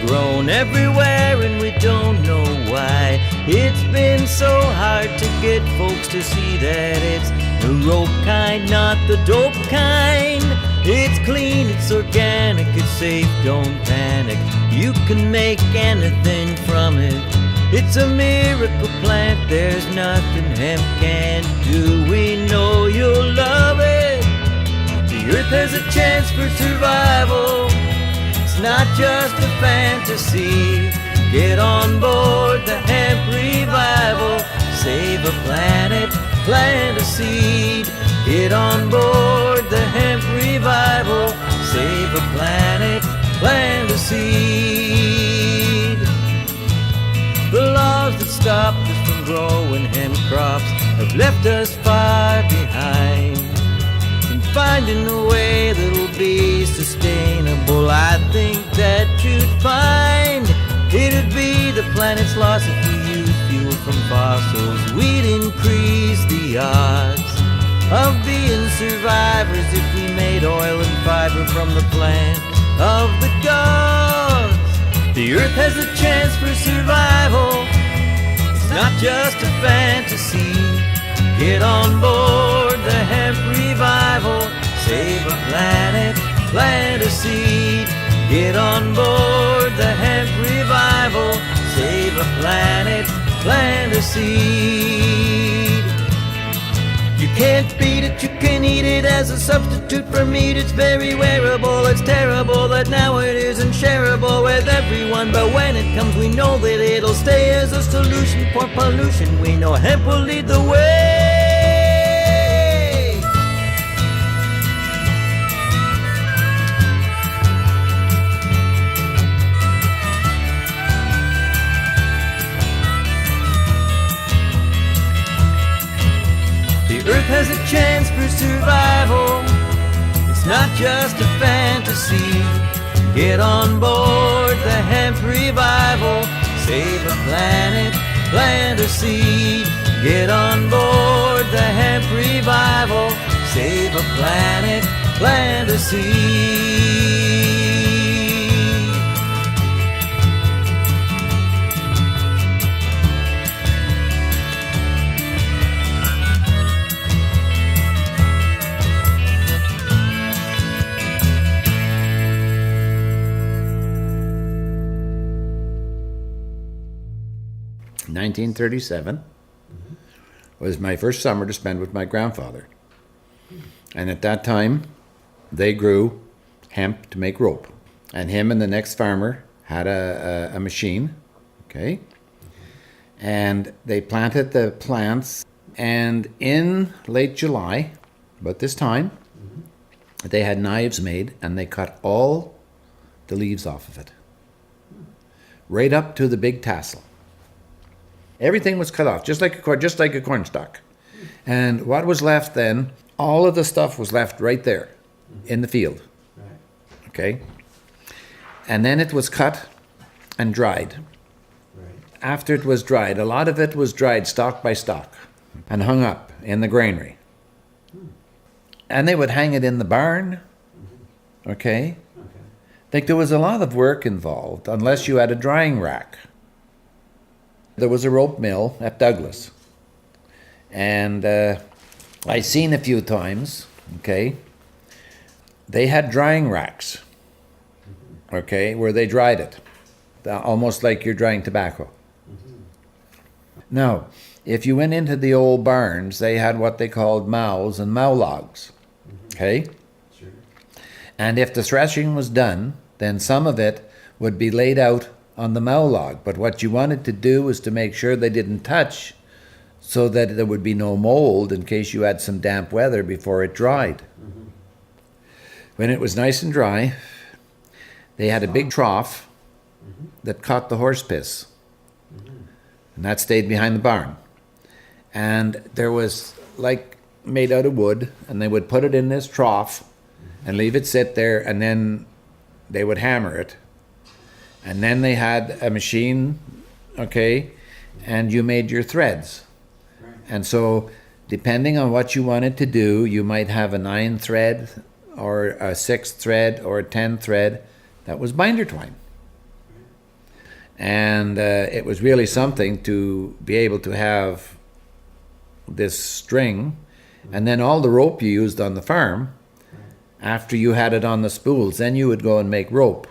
grown everywhere and we don't know why. It's been so hard to get folks to see that it's the rope kind, not the dope kind. It's clean, it's organic, it's safe, don't panic. You can make anything from it. It's a miracle plant, there's nothing hemp can't do. We know you'll love it. The earth has a chance for survival. It's not just a fantasy. Get on board the hemp revival. Save a planet, plant a seed. Get on board the hemp revival. Save a planet, plant a seed. The laws that stopped us from growing hemp crops have left us far behind. And finding a way that'll be sustainable, I think that you'd find it'd be the planet's loss if we use fuel from fossils. We'd increase the odds of being survivors if we made oil and fiber from the plant of the gods. The earth has a chance for survival. It's not just a fantasy. Get on board the hemp revival. Save a planet, plant a seed. Get on board the hemp revival. Save a planet, plant a seed. You can't beat it, you can eat it as a substitute for meat. It's very wearable, it's terrible that now it isn't shareable with everyone. But when it comes, we know that it'll stay as a solution for pollution. We know hemp will lead the way. The earth has a chance for survival. It's not just a fantasy. Get on board the hemp revival. Save a planet, plant a seed. Get on board the hemp revival. Save a planet, plant a seed. 1937 was my first summer to spend with my grandfather. And at that time, they grew hemp to make rope. And him and the next farmer had a machine, okay? And they planted the plants, and in late July, about this time, they had knives made, and they cut all the leaves off of it, right up to the big tassel. Everything was cut off, just like a corn stalk. And what was left then, all of the stuff was left right there in the field. Okay? And then it was cut and dried. After it was dried, a lot of it was dried stalk by stalk and hung up in the granary. And they would hang it in the barn. Okay? Like there was a lot of work involved, unless you had a drying rack. There was a rope mill at Douglas. And I seen a few times, okay, they had drying racks, okay, where they dried it, almost like you're drying tobacco. Now, if you went into the old barns, they had what they called mows and mow logs, okay? Sure. And if the threshing was done, then some of it would be laid out on the mow log. But what you wanted to do was to make sure they didn't touch so that there would be no mold in case you had some damp weather before it dried. When it was nice and dry, they had a big trough that caught the horse piss. And that stayed behind the barn. And there was like made out of wood, and they would put it in this trough and leave it sit there, and then they would hammer it. And then they had a machine, okay, and you made your threads. And so depending on what you wanted to do, you might have a 9-thread or a 6 thread or a 10 thread. That was binder twine. And it was really something to be able to have this string, and then all the rope you used on the farm, after you had it on the spools, then you would go and make rope.